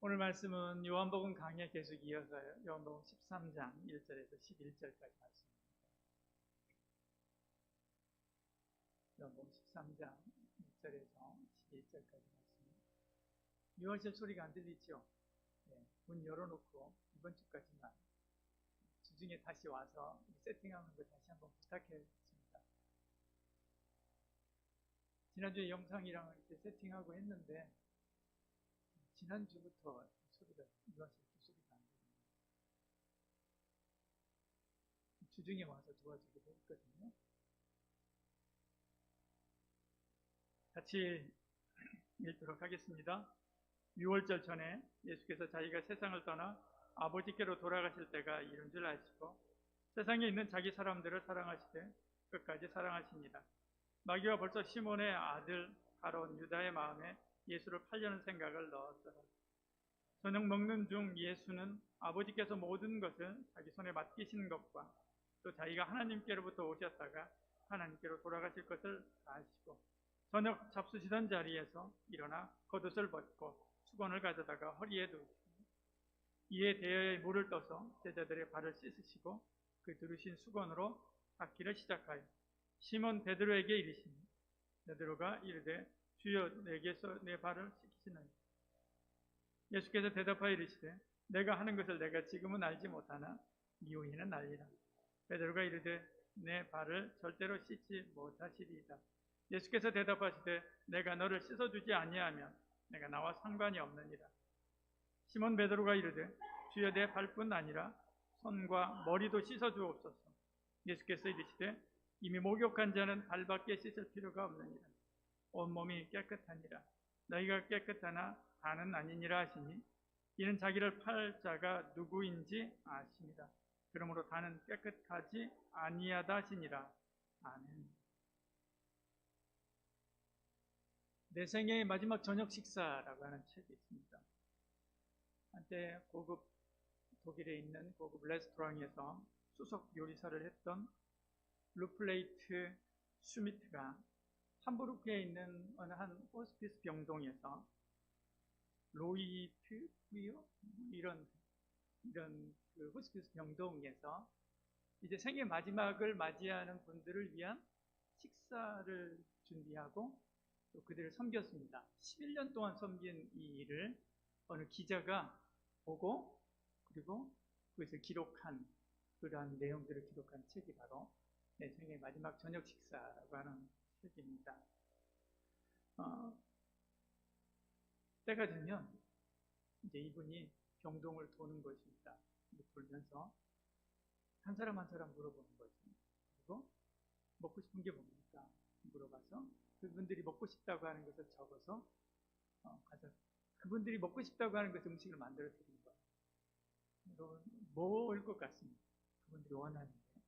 오늘 말씀은 요한복음 강해 계속 이어서요. 요한복음 13장 1절에서 11절까지 말씀입니다. 요한복음 13장 1절에서 11절까지 말씀입니다. 유월절 소리가 안 들리죠? 네, 문 열어놓고 이번 주까지만 주중에 다시 와서 세팅하는 거 다시 한번 부탁했습니다. 지난주에 영상이랑 이렇게 세팅하고 했는데 지난주부터 소리가 유월절 소리가 안 들립니다. 주중에 와서 도와주기도 했거든요. 같이 읽도록 하겠습니다. 유월절 전에 예수께서 자기가 세상을 떠나 아버지께로 돌아가실 때가 이른 줄 아시고 세상에 있는 자기 사람들을 사랑하시되 끝까지 사랑하십니다. 마귀와 벌써 시몬의 아들 가롯 유다의 마음에 예수를 팔려는 생각을 넣었더라. 저녁 먹는 중 예수는 아버지께서 모든 것을 자기 손에 맡기신 것과 또 자기가 하나님께로부터 오셨다가 하나님께로 돌아가실 것을 아시고 저녁 잡수시던 자리에서 일어나 겉옷을 벗고 수건을 가져다가 허리에 두시고 이에 대여에 물을 떠서 제자들의 발을 씻으시고 그 두르신 수건으로 닦기를 시작하여 시몬 베드로에게 이르시니 베드로가 이르되 주여 내게서 내 발을 씻기시나이까. 예수께서 대답하여 이르시되 내가 하는 것을 내가 지금은 알지 못하나 이후에는 알리라. 베드로가 이르되 내 발을 절대로 씻지 못하시리이다. 예수께서 대답하시되 내가 너를 씻어주지 아니하면 내가 나와 상관이 없느니라. 시몬 베드로가 이르되 주여 내 발뿐 아니라 손과 머리도 씻어주옵소서. 예수께서 이르시되 이미 목욕한 자는 발밖에 씻을 필요가 없느니라. 온몸이 깨끗하니라. 너희가 깨끗하나 다는 아니니라 하시니 이는 자기를 팔 자가 누구인지 아십니다. 그러므로 다는 깨끗하지 아니하다 하시니라. 아멘. 내 생애의 마지막 저녁 식사라고 하는 책이 있습니다. 한때 고급 독일에 있는 고급 레스토랑에서 수석 요리사를 했던 루플레이트 슈미트가 함부르크에 있는 어느 한 호스피스 병동에서 로이트 부여 이런 그 호스피스 병동에서 이제 생애 마지막을 맞이하는 분들을 위한 식사를 준비하고 또 그들을 섬겼습니다. 11년 동안 섬긴 이 일을 어느 기자가 보고 그리고 그것을 기록한 그러한 내용들을 기록한 책이 바로 내 생의 마지막 저녁 식사라고 하는 책입니다. 때가 되면 이제 이분이 병동을 도는 것입니다. 돌면서 한 사람 한 사람 물어보는 거죠. 그리고 먹고 싶은 게 뭡니까? 물어봐서 그분들이 먹고 싶다고 하는 것을 적어서 가서 그분들이 먹고 싶다고 하는 것을 음식을 만들어 드리는 거예요. 여러분 뭘 것 같습니다. 그분들이 원하는 게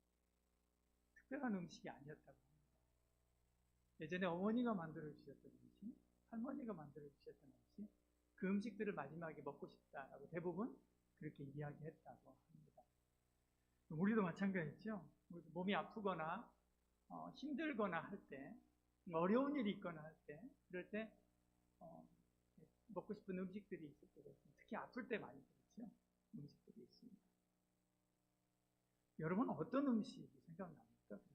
특별한 음식이 아니었다고 합니다. 예전에 어머니가 만들어 주셨던 음식, 할머니가 만들어 주셨던 음식, 그 음식들을 마지막에 먹고 싶다라고 대부분 그렇게 이야기했다고 합니다. 우리도 마찬가지죠. 몸이 아프거나 힘들거나 할 때, 어려운 일이 있거나 할 때, 그럴 때 먹고 싶은 음식들이 있을 때가 있습니다. 특히 아플 때 많이 그렇죠. 음식들이 있습니다. 여러분은 어떤 음식이 생각납니까? 그럴 때?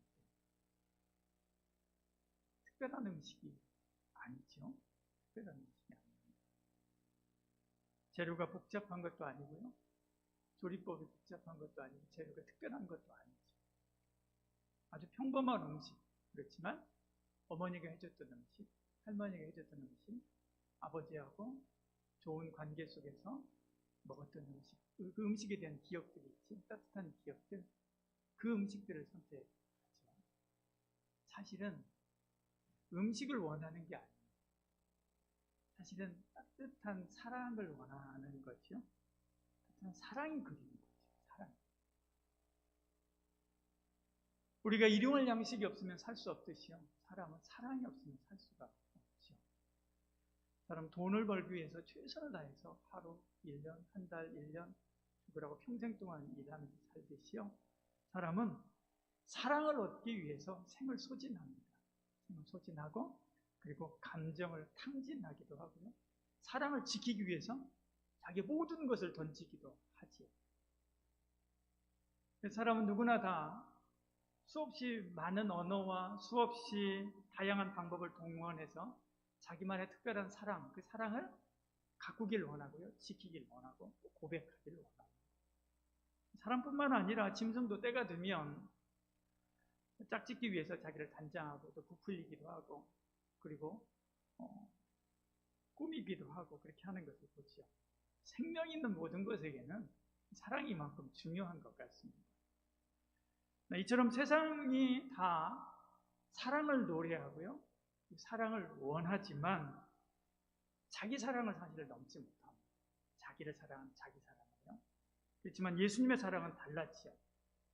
특별한 음식이 아니죠. 특별한 음식이 아닙니다. 재료가 복잡한 것도 아니고요. 조리법이 복잡한 것도 아니고 재료가 특별한 것도 아니죠. 아주 평범한 음식. 그렇지만 어머니가 해줬던 음식, 할머니가 해줬던 음식, 아버지하고 좋은 관계 속에서 먹었던 음식, 그 음식에 대한 기억들이 있지, 따뜻한 기억들, 그 음식들을 선택하죠. 사실은 음식을 원하는 게 아닙니다. 사실은 따뜻한 사랑을 원하는 거죠. 따뜻한 사랑이 그리운 거죠. 사랑. 우리가 일용할 양식이 없으면 살 수 없듯이요. 사람은 사랑이 없으면 살 수가 없죠. 사람 돈을 벌기 위해서 최선을 다해서 하루, 1년, 한 달, 1년 죽으라고 평생 동안 일하면서 살듯이요. 사람은 사랑을 얻기 위해서 생을 소진합니다. 생을 소진하고 그리고 감정을 탕진하기도 하고요. 사랑을 지키기 위해서 자기 모든 것을 던지기도 하지요. 사람은 누구나 다 수없이 많은 언어와 수없이 다양한 방법을 동원해서 자기만의 특별한 사랑, 그 사랑을 가꾸길 원하고요. 지키길 원하고 고백하길 원하고. 사람뿐만 아니라 짐승도 때가 되면 짝짓기 위해서 자기를 단장하고 또 부풀리기도 하고 그리고 꾸미기도 하고 그렇게 하는 것을 보죠. 생명 있는 모든 것에게는 사랑이 이만큼 중요한 것 같습니다. 이처럼 세상이 다 사랑을 노래하고요. 사랑을 원하지만 자기 사랑을 사실 넘지 못합니다. 자기를 사랑하는 자기 사랑을요. 그렇지만 예수님의 사랑은 달랐지요.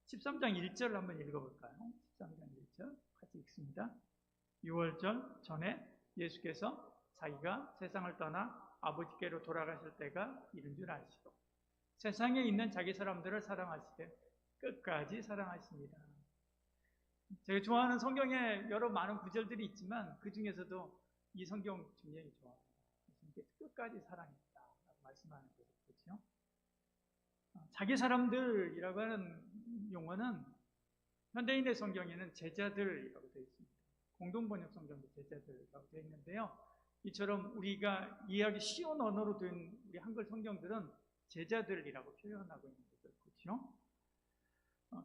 13장 1절 한번 읽어볼까요? 13장 1절 같이 읽습니다. 6월절 전에 예수께서 자기가 세상을 떠나 아버지께로 돌아가실 때가 이른 줄 아시고 세상에 있는 자기 사람들을 사랑하시되 끝까지 사랑하십니다. 제가 좋아하는 성경에 여러 많은 구절들이 있지만 그 중에서도 이 성경 굉장히 좋아합니다. 끝까지 사랑했다라고 말씀하는 것을 보죠. 자기 사람들이라고 하는 용어는 현대인의 성경에는 제자들이라고 되어 있습니다. 공동번역 성경도 제자들이라고 되어 있는데요. 이처럼 우리가 이해하기 쉬운 언어로 된 우리 한글 성경들은 제자들이라고 표현하고 있는 것을 보죠.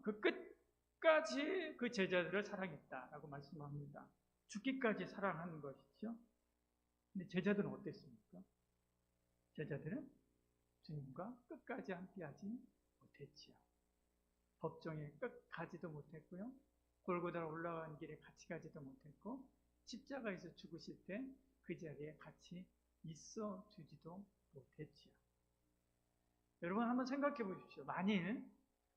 그 끝까지 그 제자들을 사랑했다라고 말씀합니다. 죽기까지 사랑하는 것이죠. 근데 제자들은 어땠습니까? 제자들은 주님과 끝까지 함께하지 못했지요. 법정에 끝 가지도 못했고요. 골고다로 올라가는 길에 같이 가지도 못했고 십자가에서 죽으실 때 그 자리에 같이 있어 주지도 못했지요. 여러분 한번 생각해 보십시오. 만일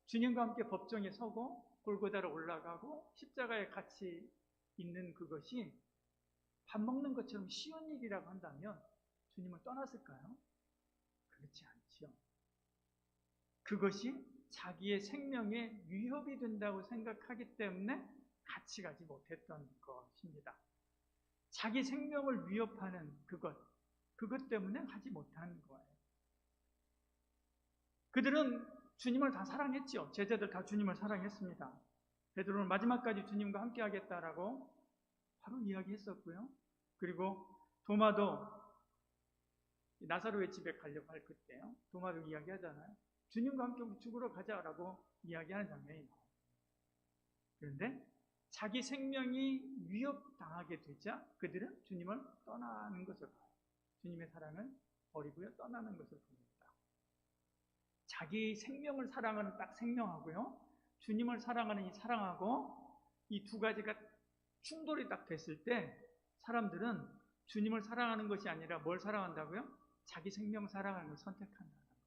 주님과 함께 법정에 서고 골고다로 올라가고 십자가에 같이 있는 그것이 밥 먹는 것처럼 쉬운 일이라고 한다면 주님을 떠났을까요? 그렇지 않지요. 그것이 자기의 생명에 위협이 된다고 생각하기 때문에 같이 가지 못했던 것입니다. 자기 생명을 위협하는 그것 때문에 가지 못하는 거예요. 그들은 주님을 다 사랑했죠. 제자들 다 주님을 사랑했습니다. 베드로는 마지막까지 주님과 함께 하겠다라고 바로 이야기했었고요. 그리고 도마도 나사로의 집에 가려고 할 그때요. 도마도 이야기하잖아요. 주님과 함께 죽으러 가자라고 이야기하는 장면이 나와요. 그런데 자기 생명이 위협당하게 되자 그들은 주님을 떠나는 것을 봐요. 주님의 사랑을 버리고요. 떠나는 것을 봅니다. 자기 생명을 사랑하는 딱 생명하고요. 주님을 사랑하는 이 사랑하고 이 두 가지가 충돌이 딱 됐을 때 사람들은 주님을 사랑하는 것이 아니라 뭘 사랑한다고요? 자기 생명 사랑하는 걸 선택한다는 거예요.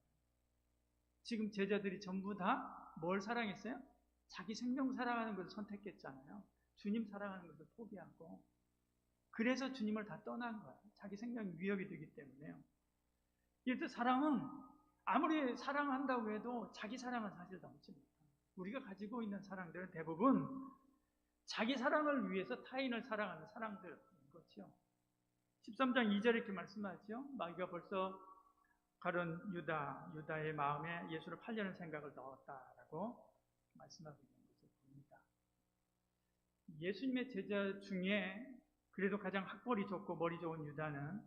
지금 제자들이 전부 다 뭘 사랑했어요? 자기 생명 사랑하는 것을 선택했잖아요. 주님 사랑하는 것을 포기하고 그래서 주님을 다 떠난 거예요. 자기 생명이 위협이 되기 때문에요. 이럴 때 사랑은 아무리 사랑한다고 해도 자기 사랑은 사실 넘지 못해요. 우리가 가지고 있는 사랑들은 대부분 자기 사랑을 위해서 타인을 사랑하는 사랑들인 거죠. 13장 2절에 이렇게 말씀하죠. 마귀가 벌써 가룟 유다의 마음에 예수를 팔려는 생각을 넣었다라고 말씀하고 있는 것을 봅니다. 예수님의 제자 중에 그래도 가장 학벌이 좋고 머리 좋은 유다는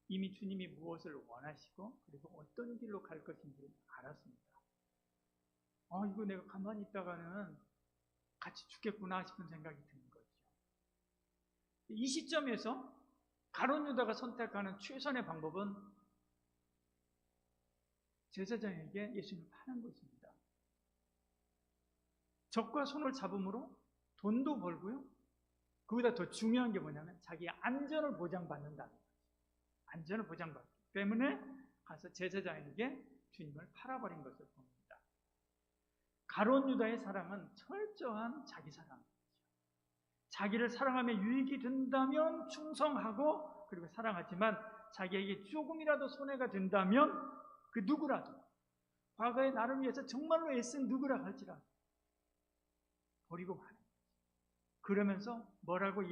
이미 주님이 무엇을 원하시고 그리고 어떤 길로 갈 것인지 알았습니다. 이거 내가 가만히 있다가는 같이 죽겠구나 싶은 생각이 드는 거죠. 이 시점에서 가룟 유다가 선택하는 최선의 방법은 제사장에게 예수님을 파는 것입니다. 적과 손을 잡음으로 돈도 벌고요. 그보다 더 중요한 게 뭐냐면 자기의 안전을 보장받는다는 거죠. 안전을 보장받기 때문에 가서 제사장에게 주님을 팔아버린 것을 봅니다. 가룟 유다의 사랑은 철저한 자기 사랑이죠. 자기를 사랑하며 유익이 된다면 충성하고 그리고 사랑하지만 자기에게 조금이라도 손해가 된다면 그 누구라도 과거에 나를 위해서 정말로 애쓴 누구라 할지라도 버리고 마는 거죠. 그러면서 뭐라고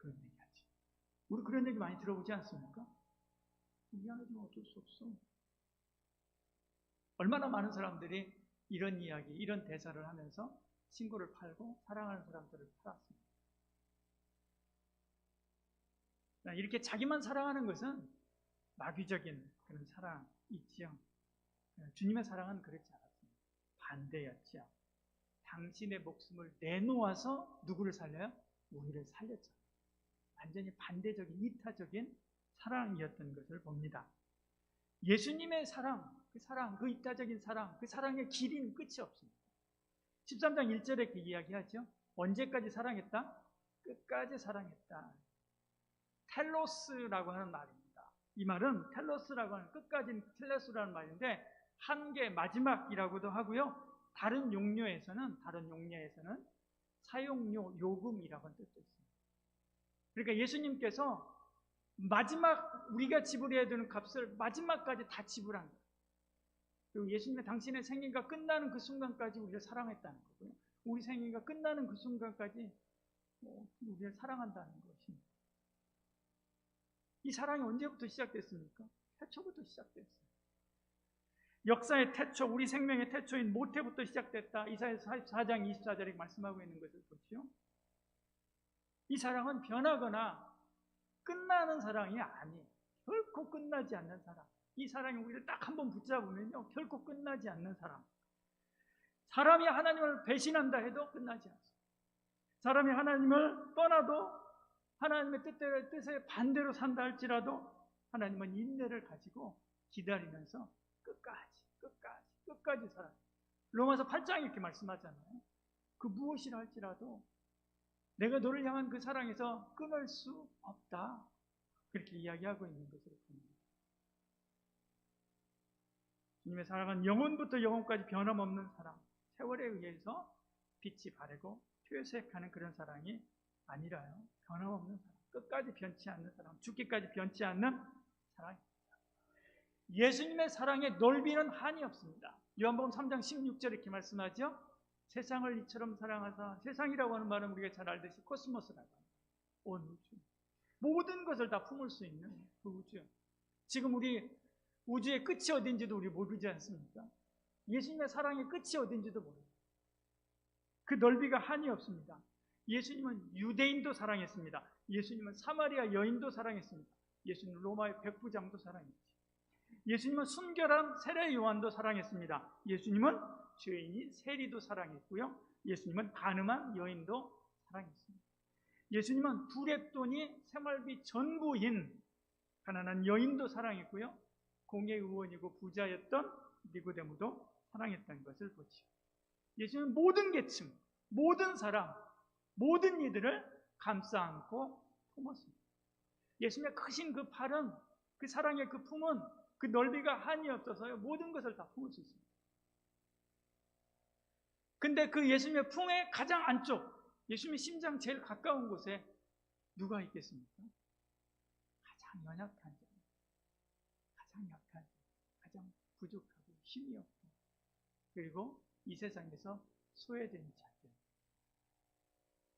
그런 얘기 하지. 우리 그런 얘기 많이 들어보지 않습니까? 미안하지만 어쩔 수 없어. 얼마나 많은 사람들이 이런 이야기, 이런 대사를 하면서 친구를 팔고 사랑하는 사람들을 팔았습니다. 이렇게 자기만 사랑하는 것은 마귀적인 그런 사랑이지요. 주님의 사랑은 그렇지 않았습니다. 반대였지요. 당신의 목숨을 내놓아서 누구를 살려요? 우리를 살렸죠. 완전히 반대적인 이타적인 사랑이었던 것을 봅니다. 예수님의 사랑, 그 이타적인 사랑, 그 사랑의 길이는 끝이 없습니다. 13장 1절에 이렇게 이야기하죠. 언제까지 사랑했다? 끝까지 사랑했다. 텔로스라고 하는 말입니다. 이 말은 텔로스라고 하는 끝까지 텔로스라는 말인데 한계 마지막이라고도 하고요. 다른 용례에서는 사용료 요금이라고 하는 뜻도 있습니다. 그러니까 예수님께서 마지막 우리가 지불해야 되는 값을 마지막까지 다 지불한 거예요. 그리고 예수님의 당신의 생애가 끝나는 그 순간까지 우리를 사랑했다는 거고요. 우리 생애가 끝나는 그 순간까지 우리를 사랑한다는 것입니다. 이 사랑이 언제부터 시작됐습니까? 태초부터 시작됐어요. 역사의 태초, 우리 생명의 태초인 모태부터 시작됐다. 이사야서 44장 24절에 말씀하고 있는 것을 보죠. 이 사랑은 변하거나 끝나는 사랑이 아니에요. 결코 끝나지 않는 사랑. 이 사랑이 우리를 딱 한번 붙잡으면요, 결코 끝나지 않는 사랑. 사람이 하나님을 배신한다 해도 끝나지 않습니다. 사람이 하나님을 떠나도 하나님의 뜻에 반대로 산다 할지라도 하나님은 인내를 가지고 기다리면서 끝까지 살아요. 로마서 8장에 이렇게 말씀하잖아요. 그 무엇이라 할지라도 내가 너를 향한 그 사랑에서 끊을 수 없다. 그렇게 이야기하고 있는 것을 봅니다. 주님의 사랑은 영원부터 영원까지 변함없는 사랑, 세월에 의해서 빛이 바래고 퇴색하는 그런 사랑이 아니라요. 변함없는 사랑, 끝까지 변치 않는 사랑, 죽기까지 변치 않는 사랑입니다. 예수님의 사랑의 넓이는 한이 없습니다. 요한복음 3장 16절에 이렇게 말씀하죠. 세상을 이처럼 사랑하사, 세상이라고 하는 말은 우리가 잘 알듯이 코스모스라고 합니다. 온 우주, 모든 것을 다 품을 수 있는 그 우주. 지금 우리 우주의 끝이 어딘지도 우리 모르지 않습니까? 예수님의 사랑의 끝이 어딘지도 모릅니다. 그 넓이가 한이 없습니다. 예수님은 유대인도 사랑했습니다. 예수님은 사마리아 여인도 사랑했습니다. 예수님은 로마의 백부장도 사랑했죠. 예수님은 순결한 세례 요한도 사랑했습니다. 예수님은 죄인이 세리도 사랑했고요. 예수님은 간음한 여인도 사랑했습니다. 예수님은 두렙돈이 생활비 전부인 가난한 여인도 사랑했고요. 공의 의원이고 부자였던 니고데모도 사랑했다는 것을 보죠. 예수님은 모든 계층, 모든 사람, 모든 이들을 감싸 안고 품었습니다. 예수님의 크신 그 팔은, 그 사랑의 그 품은 그 넓이가 한이 없어서요, 모든 것을 다 품을 수 있습니다. 근데 그 예수님의 품의 가장 안쪽, 예수님의 심장 제일 가까운 곳에 누가 있겠습니까? 가장 연약한 자, 가장 약한 자, 가장 부족하고 힘이 없고, 그리고 이 세상에서 소외된 자들,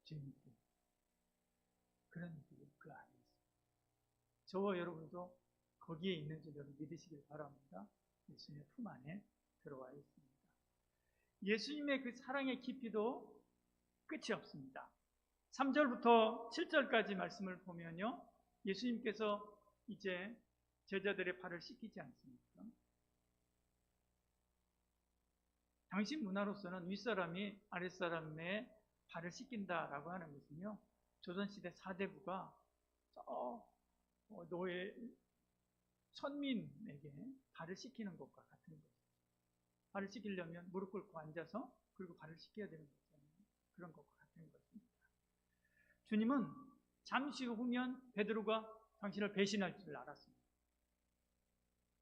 죄인들, 그런 이들이 그 안에 있습니다. 저와 여러분도 거기에 있는 줄 여러분 믿으시길 바랍니다. 예수님의 품 안에 들어와 있습니다. 예수님의 그 사랑의 깊이도 끝이 없습니다. 3절부터 7절까지 말씀을 보면요, 예수님께서 이제 제자들의 발을 씻기지 않습니까? 당시 문화로서는 윗사람이 아랫사람의 발을 씻긴다라고 하는 것은요, 조선시대 사대부가 노예 천민에게 발을 씻기는 것과 같은 것이죠. 발을 씻기려면 무릎 꿇고 앉아서 그리고 발을 씻겨야 되는 거잖아요. 그런 것과 같은 것입니다. 주님은 잠시 후면 베드로가 당신을 배신할 줄 알았습니다.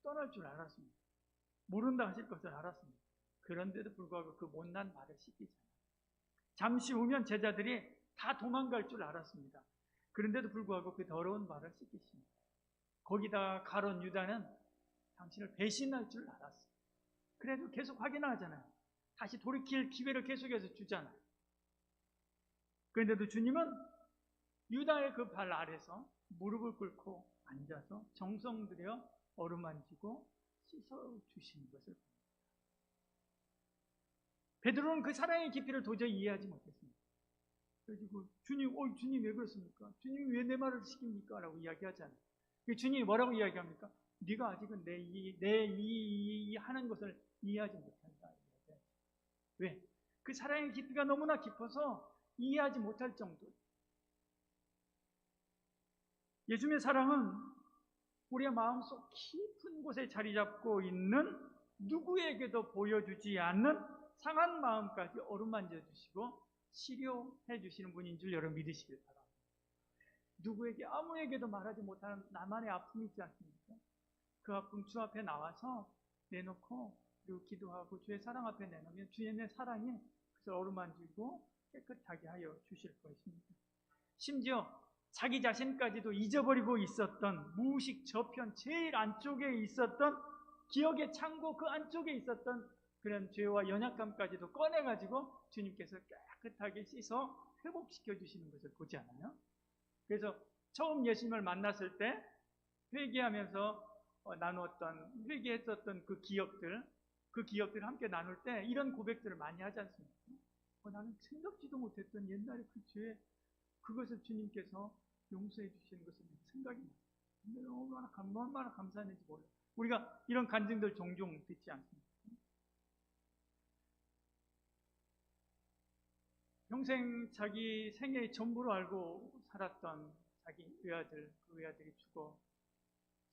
떠날 줄 알았습니다. 모른다 하실 것을 알았습니다. 그런데도 불구하고 그 못난 발을 씻기잖아요. 잠시 후면 제자들이 다 도망갈 줄 알았습니다. 그런데도 불구하고 그 더러운 발을 씻기십니다. 거기다 가론 유다는 당신을 배신할 줄 알았어요. 그래도 계속 확인하잖아요. 다시 돌이킬 기회를 계속해서 주잖아요. 그런데도 주님은 유다의 그 발 아래서 무릎을 꿇고 앉아서 정성 들여 어루만지고 씻어 주시는 것을 봅니다. 베드로는 그 사랑의 깊이를 도저히 이해하지 못했습니다. 그래가지고 주님 왜 그렇습니까? 주님 왜 내 말을 시킵니까? 라고 이야기하잖아요. 주님이 뭐라고 이야기합니까? 네가 아직은 내 하는 것을 이해하지 못한다. 왜? 그 사랑의 깊이가 너무나 깊어서 이해하지 못할 정도. 예수님의 사랑은 우리의 마음속 깊은 곳에 자리 잡고 있는 누구에게도 보여주지 않는 상한 마음까지 어루만져 주시고 치료해 주시는 분인 줄 여러분 믿으시길 바랍니다. 누구에게 아무에게도 말하지 못하는 나만의 아픔이 있지 않습니까? 그 아픔 주 앞에 나와서 내놓고 그리고 기도하고 주의 사랑 앞에 내놓으면 주의 내 사랑이 그것을 어루만지고 깨끗하게 하여 주실 것입니다. 심지어 자기 자신까지도 잊어버리고 있었던 무의식 저편 제일 안쪽에 있었던 기억의 창고 그 안쪽에 있었던 그런 죄와 연약감까지도 꺼내가지고 주님께서 깨끗하게 씻어 회복시켜 주시는 것을 보지 않아요? 그래서 처음 예수님을 만났을 때 회개하면서 나누었던 회개했었던 그 기억들을 함께 나눌 때 이런 고백들을 많이 하지 않습니까? 나는 생각지도 못했던 옛날에 그 죄 그것을 주님께서 용서해 주시는 것을 생각이 나요. 얼마나 감사했는지 몰라요. 우리가 이런 간증들 종종 듣지 않습니까? 평생 자기 생애의 전부로 알고 살았던 자기 외아들, 그 외아들이 죽어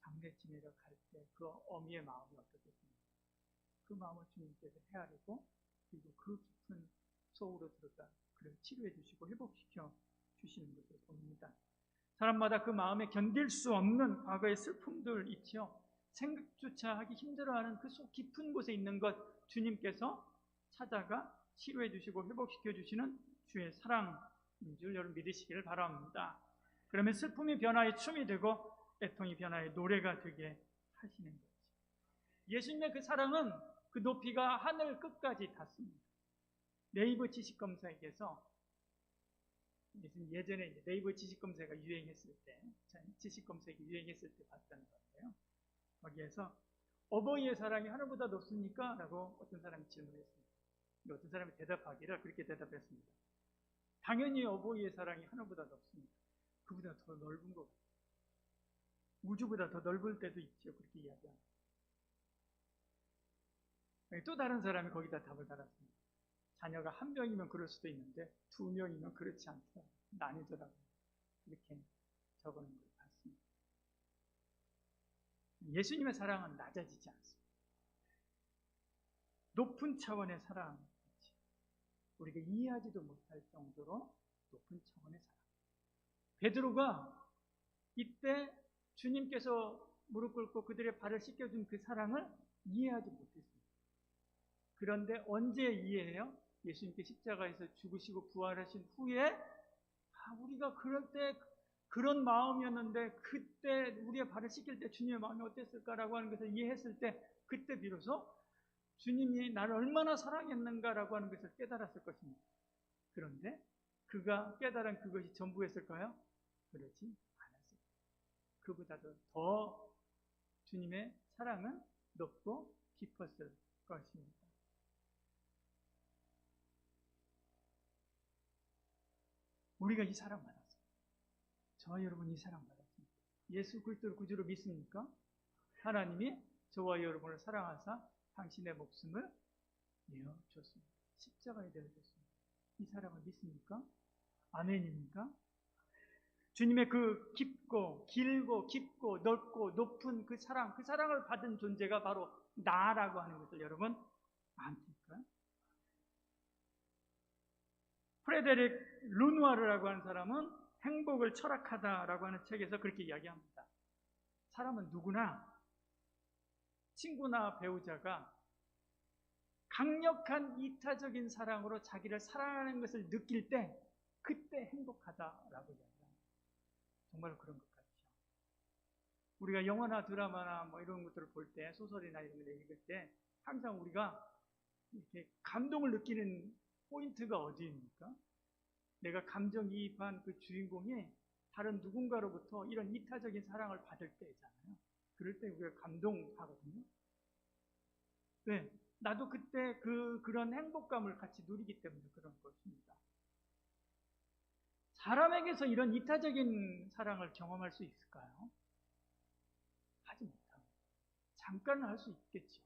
장례 지내러 갈 때 그 어미의 마음이 어떻겠습니까? 그 마음을 주님께서 헤아리고 그리고 그 깊은 속으로 들어가 그를 치료해 주시고 회복시켜 주시는 것을 봅니다. 사람마다 그 마음에 견딜 수 없는 과거의 슬픔들 있죠. 생각조차 하기 힘들어하는 그 속 깊은 곳에 있는 것 주님께서 찾아가 치료해 주시고 회복시켜 주시는 주의 사랑인 줄 여러분 믿으시기를 바랍니다. 그러면 슬픔이 변화의 춤이 되고 애통이 변화의 노래가 되게 하시는 거죠. 예수님의 그 사랑은 그 높이가 하늘 끝까지 닿습니다. 네이버 지식검사에게서 예전에 네이버 지식검사가 유행했을 때, 지식검색이 유행했을 때 봤다는 건데요. 거기에서 어버이의 사랑이 하늘보다 높습니까? 라고 어떤 사람이 질문했습니다. 어떤 사람이 대답하기를 그렇게 대답했습니다. 당연히 어버이의 사랑이 하늘보다 높습니다. 그보다 더 넓은 것 같아요. 우주보다 더 넓을 때도 있죠. 그렇게 이야기합니다. 또 다른 사람이 거기다 답을 달았습니다. 자녀가 한 명이면 그럴 수도 있는데 두 명이면 그렇지 않다. 나뉘더라고요. 이렇게 적어놓은 걸 봤습니다. 예수님의 사랑은 낮아지지 않습니다. 높은 차원의 사랑, 우리가 이해하지도 못할 정도로 높은 차원의 사랑. 베드로가 이때 주님께서 무릎 꿇고 그들의 발을 씻겨준 그 사랑을 이해하지 못했습니다. 그런데 언제 이해해요? 예수님께 십자가에서 죽으시고 부활하신 후에 우리가 그럴 때 그런 마음이었는데 그때 우리의 발을 씻길 때 주님의 마음이 어땠을까라고 하는 것을 이해했을 때 그때 비로소 주님이 나를 얼마나 사랑했는가라고 하는 것을 깨달았을 것입니다. 그런데 그가 깨달은 그것이 전부였을까요? 그렇지 않았습니다. 그보다도 더 주님의 사랑은 높고 깊었을 것입니다. 우리가 이 사랑 받았습니다. 저와 여러분 이 사랑 받았습니다. 예수 그리스도를 구주로 믿습니까? 하나님이 저와 여러분을 사랑하사 당신의 목숨을 내어줬습니다. 십자가에 내어줬습니다. 이 사랑을 믿습니까? 아멘입니까? 주님의 그 깊고 길고 깊고 넓고 높은 그 사랑을 받은 존재가 바로 나라고 하는 것을 여러분 압니까? 프레데릭 르누아르라고 하는 사람은 행복을 철학하다라고 하는 책에서 그렇게 이야기합니다. 사람은 누구나 친구나 배우자가 강력한 이타적인 사랑으로 자기를 사랑하는 것을 느낄 때 그때 행복하다라고 이야기합니다. 정말 그런 것 같죠. 우리가 영화나 드라마나 뭐 이런 것들을 볼 때, 소설이나 이런 것을 읽을 때 항상 우리가 이렇게 감동을 느끼는 포인트가 어디입니까? 내가 감정이입한 그 주인공이 다른 누군가로부터 이런 이타적인 사랑을 받을 때잖아요. 그럴 때 우리가 감동하거든요. 네, 나도 그때 그런 행복감을 같이 누리기 때문에 그런 것입니다. 사람에게서 이런 이타적인 사랑을 경험할 수 있을까요? 하지 못합니다. 잠깐은 할 수 있겠죠.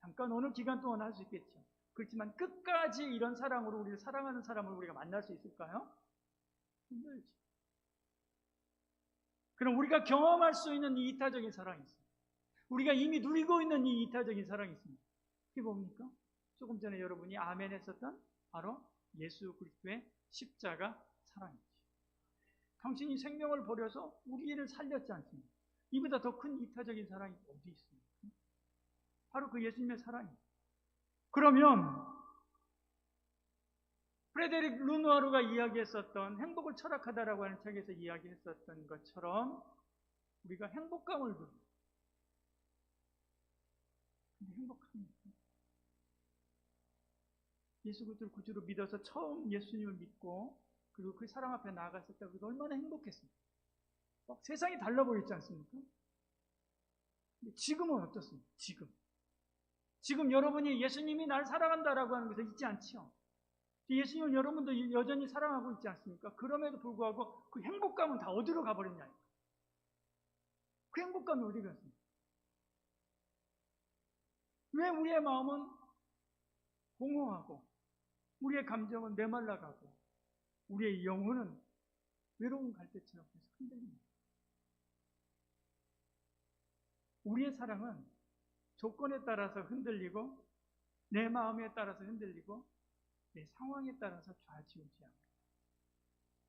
잠깐 어느 기간 동안 할 수 있겠죠. 그렇지만 끝까지 이런 사랑으로 우리를 사랑하는 사람을 우리가 만날 수 있을까요? 힘들죠. 그럼 우리가 경험할 수 있는 이 이타적인 사랑이 있습니다. 우리가 이미 누리고 있는 이 이타적인 사랑이 있습니다. 그게 뭡니까? 조금 전에 여러분이 아멘 했었던 바로 예수 그리스도의 십자가 사랑이죠. 당신이 생명을 버려서 우리를 살렸지 않습니까? 이보다 더 큰 이타적인 사랑이 어디 있습니까? 바로 그 예수님의 사랑입니다. 그러면 프레데릭 르누아르가 이야기했었던 행복을 철학하다라고 하는 책에서 이야기했었던 것처럼 우리가 행복감을 누립니다. 근데 행복합니까? 예수 그리스도를 구주로 믿어서 처음 예수님을 믿고 그리고 그 사랑 앞에 나아갔을 때 우리가 얼마나 행복했습니까? 막 세상이 달라 보이지 않습니까? 근데 지금은 어떻습니까? 지금 여러분이 예수님이 날 사랑한다라고 하는 것을 잊지 않죠? 예수님을 여러분도 여전히 사랑하고 있지 않습니까? 그럼에도 불구하고 그 행복감은 다 어디로 가버렸냐? 그 행복감이 어디 갔습니까? 왜 우리의 마음은 공허하고 우리의 감정은 메말라가고 우리의 영혼은 외로운 갈대처럼 계속 흔들립니다. 우리의 사랑은 조건에 따라서 흔들리고 내 마음에 따라서 흔들리고 내 상황에 따라서 좌지우지 합니다.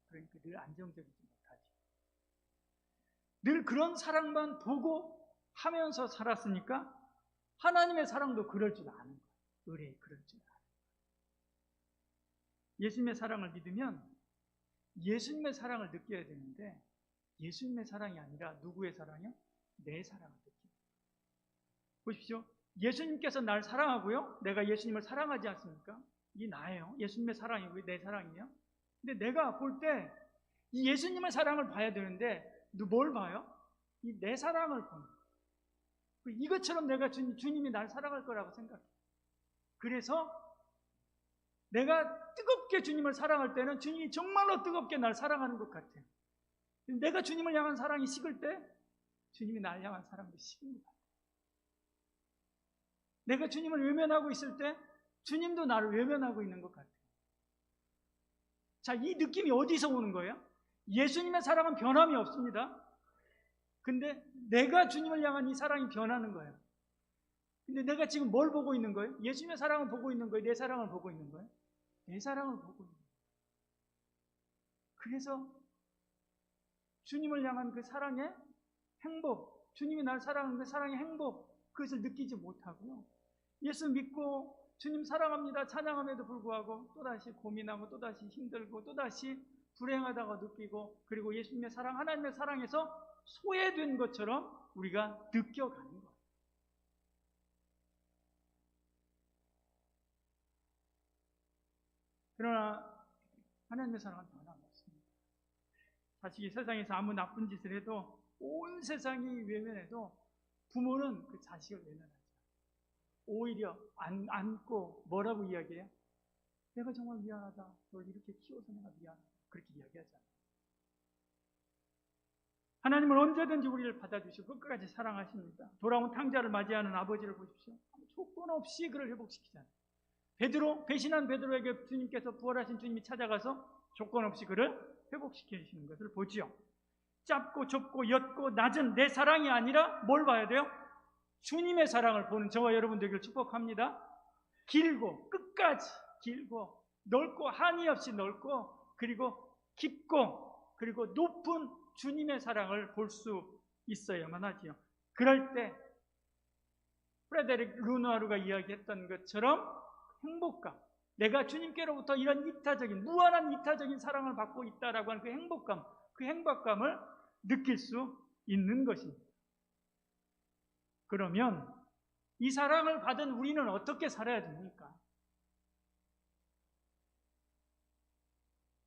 그러니까 늘 안정적이지 못하지. 늘 그런 사랑만 보고 하면서 살았으니까 하나님의 사랑도 그럴 줄 아는 거예요. 의뢰 그럴 줄 아는 거예요. 예수님의 사랑을 믿으면 예수님의 사랑을 느껴야 되는데 예수님의 사랑이 아니라 누구의 사랑이요? 내 사랑을 느껴요. 보십시오. 예수님께서 날 사랑하고요. 내가 예수님을 사랑하지 않습니까? 이게 나예요. 예수님의 사랑이고요. 내 사랑이에요. 근데 내가 볼 때 이 예수님의 사랑을 봐야 되는데 뭘 봐요? 이 내 사랑을 보는 거예요. 이것처럼 내가 주님이 날 사랑할 거라고 생각해요. 그래서 내가 뜨겁게 주님을 사랑할 때는 주님이 정말로 뜨겁게 날 사랑하는 것 같아요. 내가 주님을 향한 사랑이 식을 때 주님이 날 향한 사랑도 식은 것 같아요. 내가 주님을 외면하고 있을 때 주님도 나를 외면하고 있는 것 같아요. 자, 이 느낌이 어디서 오는 거예요? 예수님의 사랑은 변함이 없습니다. 근데 내가 주님을 향한 이 사랑이 변하는 거예요. 근데 내가 지금 뭘 보고 있는 거예요? 예수님의 사랑을 보고 있는 거예요? 내 사랑을 보고 있는 거예요? 내 사랑을 보고 있는 거예요. 그래서 주님을 향한 그 사랑의 행복, 주님이 날 사랑하는 그 사랑의 행복, 그것을 느끼지 못하고요. 예수 믿고 주님 사랑합니다 찬양함에도 불구하고 또다시 고민하고 또다시 힘들고 또다시 불행하다고 느끼고 그리고 예수님의 사랑, 하나님의 사랑에서 소외된 것처럼 우리가 느껴가는 거예요. 그러나 하나님의 사랑은 변함없습니다. 자식이 세상에서 아무 나쁜 짓을 해도 온 세상이 외면해도 부모는 그 자식을 외면하죠. 오히려 안고 뭐라고 이야기해요? 내가 정말 미안하다. 널 이렇게 키워서 내가 미안하다. 그렇게 이야기하잖아요. 하나님은 언제든지 우리를 받아주시고 끝까지 사랑하십니다. 돌아온 탕자를 맞이하는 아버지를 보십시오. 조건 없이 그를 회복시키잖아요. 배신한 베드로에게 주님께서 부활하신 주님이 찾아가서 조건 없이 그를 회복시키시는 것을 보지요. 짧고 좁고 옅고 낮은 내 사랑이 아니라 뭘 봐야 돼요? 주님의 사랑을 보는 저와 여러분 되기를 축복합니다. 길고 끝까지 길고 넓고 한이 없이 넓고 그리고 깊고 그리고 높은 주님의 사랑을 볼 수 있어야만 하지요. 그럴 때 프레데릭 르누아르가 이야기했던 것처럼 행복감, 내가 주님께로부터 이런 이타적인 무한한 이타적인 사랑을 받고 있다라고 하는 그 행복감을 느낄 수 있는 것입니다. 그러면 이 사랑을 받은 우리는 어떻게 살아야 됩니까?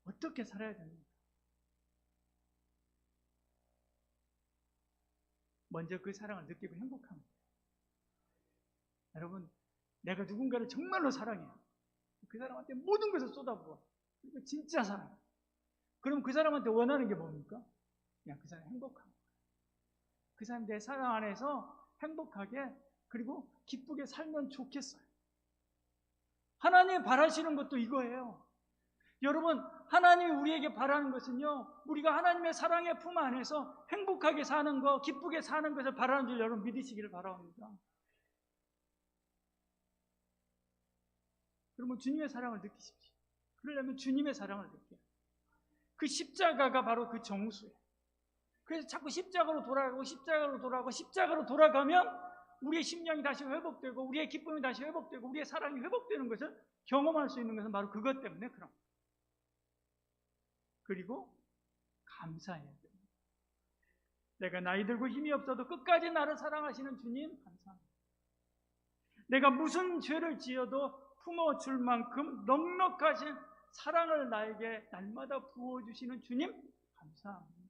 어떻게 살아야 됩니까? 먼저 그 사랑을 느끼고 행복합니다. 여러분, 내가 누군가를 정말로 사랑해요. 그 사람한테 모든 것을 쏟아부어. 그리고 진짜 사랑해요. 그럼 그 사람한테 원하는 게 뭡니까? 그냥 그 사람 행복한 거예요. 그 사람 내 사랑 안에서 행복하게 그리고 기쁘게 살면 좋겠어요. 하나님이 바라시는 것도 이거예요. 여러분, 하나님이 우리에게 바라는 것은요, 우리가 하나님의 사랑의 품 안에서 행복하게 사는 것, 기쁘게 사는 것을 바라는 줄 여러분 믿으시기를 바랍니다. 그러면 주님의 사랑을 느끼십시오. 그러려면 주님의 사랑을 느껴요. 그 십자가가 바로 그 정수예요. 그래서 자꾸 십자가로 돌아가고 십자가로 돌아가고 십자가로 돌아가면 우리의 심령이 다시 회복되고 우리의 기쁨이 다시 회복되고 우리의 사랑이 회복되는 것을 경험할 수 있는 것은 바로 그것 때문에 그런 거예요. 그리고 감사해야 됩니다. 내가 나이 들고 힘이 없어도 끝까지 나를 사랑하시는 주님 감사합니다. 내가 무슨 죄를 지어도 품어줄 만큼 넉넉하신 사랑을 나에게 날마다 부어주시는 주님 감사합니다.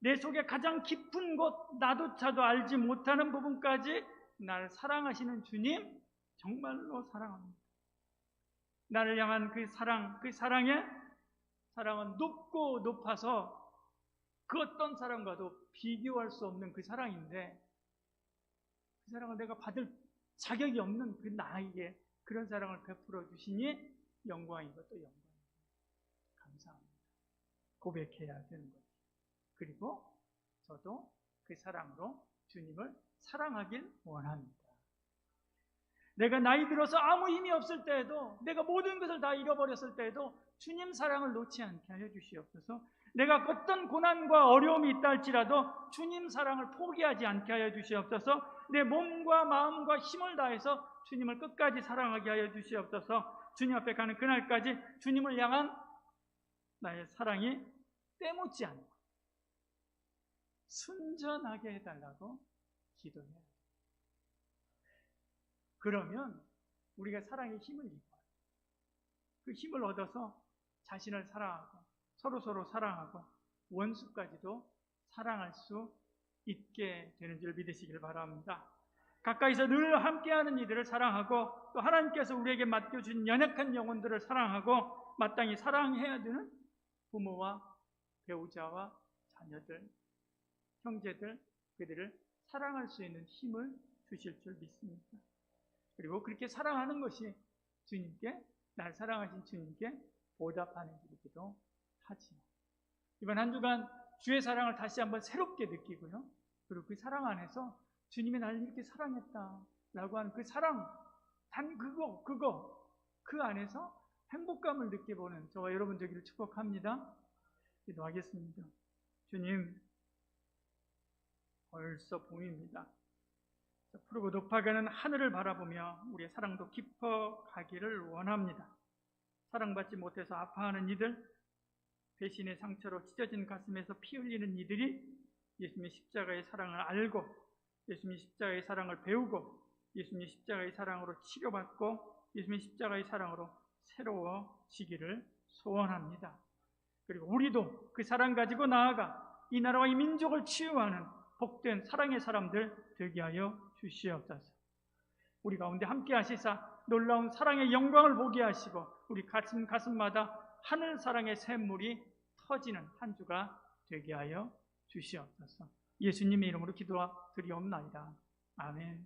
내 속에 가장 깊은 곳 나조차도 알지 못하는 부분까지 나를 사랑하시는 주님 정말로 사랑합니다. 나를 향한 그 사랑은 높고 높아서 그 어떤 사랑과도 비교할 수 없는 그 사랑인데 그 사랑을 내가 받을 자격이 없는 그 나에게 그런 사랑을 베풀어 주시니 영광인 것도 영광입니다. 감사합니다. 고백해야 되는 거죠. 그리고 저도 그 사랑으로 주님을 사랑하길 원합니다. 내가 나이 들어서 아무 힘이 없을 때에도 내가 모든 것을 다 잃어버렸을 때에도 주님 사랑을 놓지 않게 하여 주시옵소서. 내가 어떤 고난과 어려움이 있다 할지라도 주님 사랑을 포기하지 않게 하여 주시옵소서. 내 몸과 마음과 힘을 다해서 주님을 끝까지 사랑하게 하여 주시옵소서. 주님 앞에 가는 그날까지 주님을 향한 나의 사랑이 때묻지 않고 순전하게 해달라고 기도해야 해요. 그러면 우리가 사랑의 힘을 입어요. 그 힘을 얻어서 자신을 사랑하고 서로 사랑하고 원수까지도 사랑할 수 있게 되는 줄 믿으시길 바랍니다. 가까이서 늘 함께하는 이들을 사랑하고 또 하나님께서 우리에게 맡겨준 연약한 영혼들을 사랑하고 마땅히 사랑해야 되는 부모와 배우자와 자녀들, 형제들, 그들을 사랑할 수 있는 힘을 주실 줄 믿습니다. 그리고 그렇게 사랑하는 것이 주님께, 날 사랑하신 주님께 보답하는 일이기도 하지요. 이번 한 주간 주의 사랑을 다시 한번 새롭게 느끼고요. 그리고 그 사랑 안에서 주님이 나를 이렇게 사랑했다라고 하는 그 사랑, 단 그 안에서 행복감을 느껴보는 저와 여러분 되기를 축복합니다. 기도하겠습니다. 주님, 벌써 봄입니다. 푸르고 높아가는 하늘을 바라보며 우리의 사랑도 깊어가기를 원합니다. 사랑받지 못해서 아파하는 이들, 배신의 상처로 찢어진 가슴에서 피 흘리는 이들이 예수님의 십자가의 사랑을 알고 예수님의 십자가의 사랑을 배우고 예수님의 십자가의 사랑으로 치료받고 예수님의 십자가의 사랑으로 새로워지기를 소원합니다. 그리고 우리도 그 사랑 가지고 나아가 이 나라와 이 민족을 치유하는 복된 사랑의 사람들 되게 하여 주시옵소서. 우리 가운데 함께 하시사 놀라운 사랑의 영광을 보게 하시고 우리 가슴마다 하늘 사랑의 샘물이 터지는 한 주가 되게 하여 주시옵소서. 예수님의 이름으로 기도드리옵나이다. 아멘.